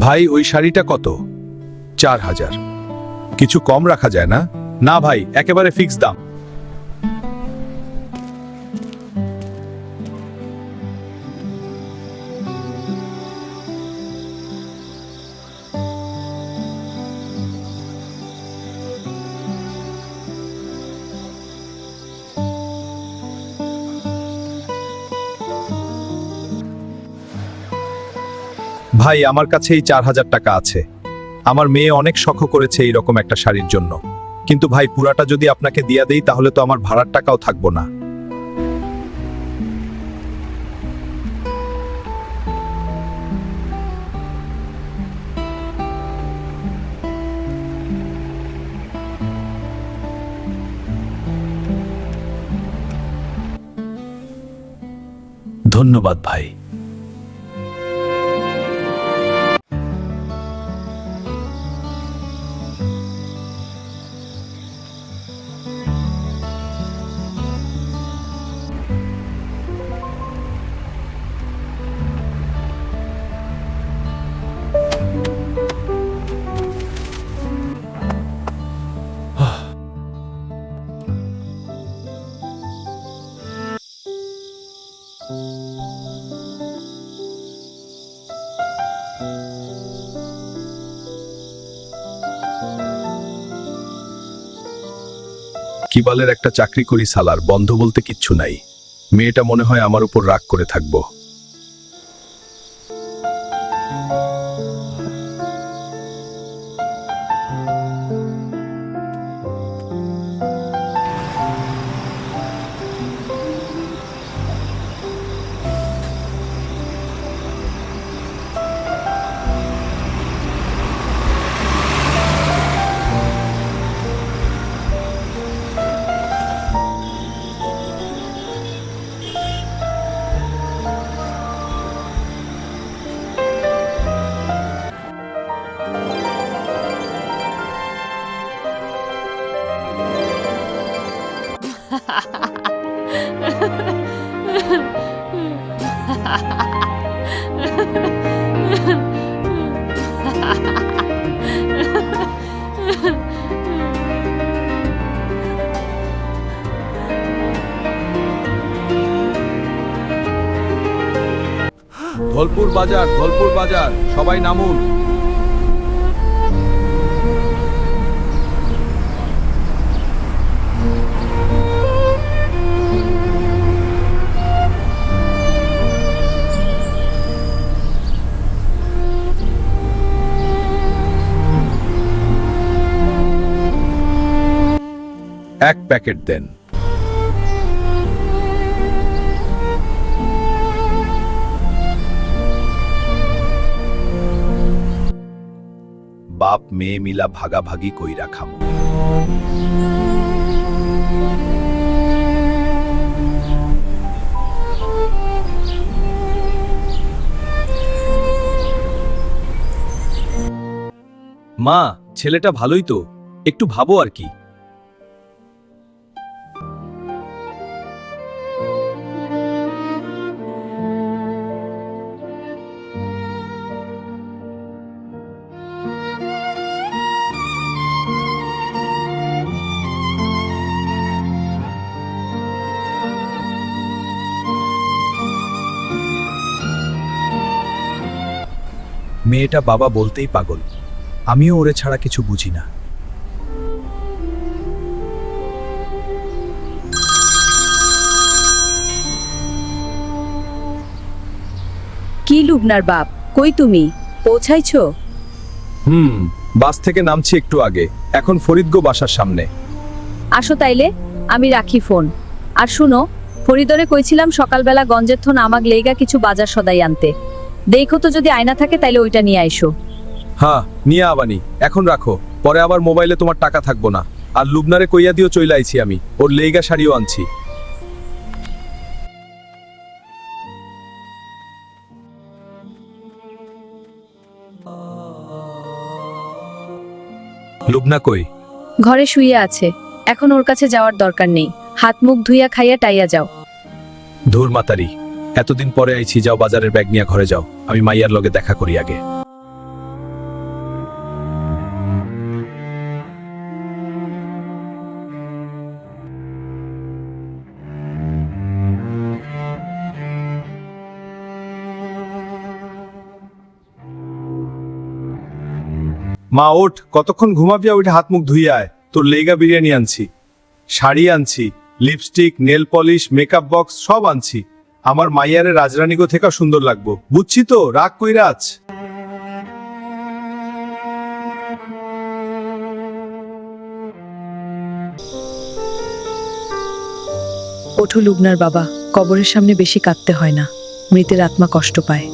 ভাই ওই শাড়িটা কত? 4000। কিছু কম রাখা যায় না? না ভাই, একেবারে ফিক্স দাম। ভাই আমার কাছে এই 4000 টাকা আছে। আমার মেয়ে অনেক শখ করেছে এইরকম একটা শাড়ির জন্য, কিন্তু ভাই পুরাটা যদি আপনাকে দিয়া দেই তাহলে তো আমার ভাড়ার টাকাও থাকবো না। ধন্যবাদ ভাই। কি বলের একটা চাকরি করি সালার, বন্ধ বলতে কিচ্ছু নাই। মেয়েটা মনে হয় আমার উপর রাগ করে থাকবো। ধলপুর বাজার, ধলপুর বাজার, সবাই নামুন। এক প্যাকেট দেন। বাপ মেয়ে মিলা ভাগাভাগি কইরা খামু। মা, ছেলেটা ভালোই তো, একটু ভাবো আর কি। মেয়েটা বাবা বলতেই পাগল, আমিও ওরে ছাড়া কিছু বুঝি না। কি লুবনার বাপ, কই তুমি? পৌঁছাইছো? বাস থেকে নামছি একটু আগে, এখন ফরিদগো বাসার সামনে। আসো তাইলে, আমি রাখি ফোন। আর শুনো, ফরিদরে কইছিলাম সকালবেলা গঞ্জের থন আমাক লেগা কিছু বাজার সদাই আনতে। দেখো তো যদি আয়না থাকে তাইলে ওইটা নিয়ে আইসো। হ্যাঁ নিয়ে আবানি, এখন রাখো, পরে আবার মোবাইলে তোমার টাকা থাকবো না। আর লুবনারে কইয়া দিও চইলা আইছি আমি, ওর লেইগা শাড়িও আনছি। লুবনা কই? ঘরে শুইয়া আছে, এখন ওর কাছে যাওয়ার দরকার নেই। হাত মুখ ধুইয়া খাইয়া টাইয়া যাও। ধুর মাতারি, এতদিন পরে আইছি, যাও বাজারের ব্যাগ নিয়ে ঘরে যাও, আমি মাইয়ার লগে দেখা করি আগে। মা ওঠ, কতক্ষণ ঘুমাবি? ওইটা হাত মুখ ধুইয়া আয়, তোর লেগা বিরিয়ানি আনছি, শাড়ি আনছি, lipstick, nail polish, makeup box সব আনছি। আমার মাইয়ারে রাজরানীগো থেকে সুন্দর লাগবো, বুঝছি তো, রাগ কইরাছ। ওঠো লুবনার বাবা, কবরের সামনে বেশি কাঁদতে হয় না, মৃতের আত্মা কষ্ট পায়।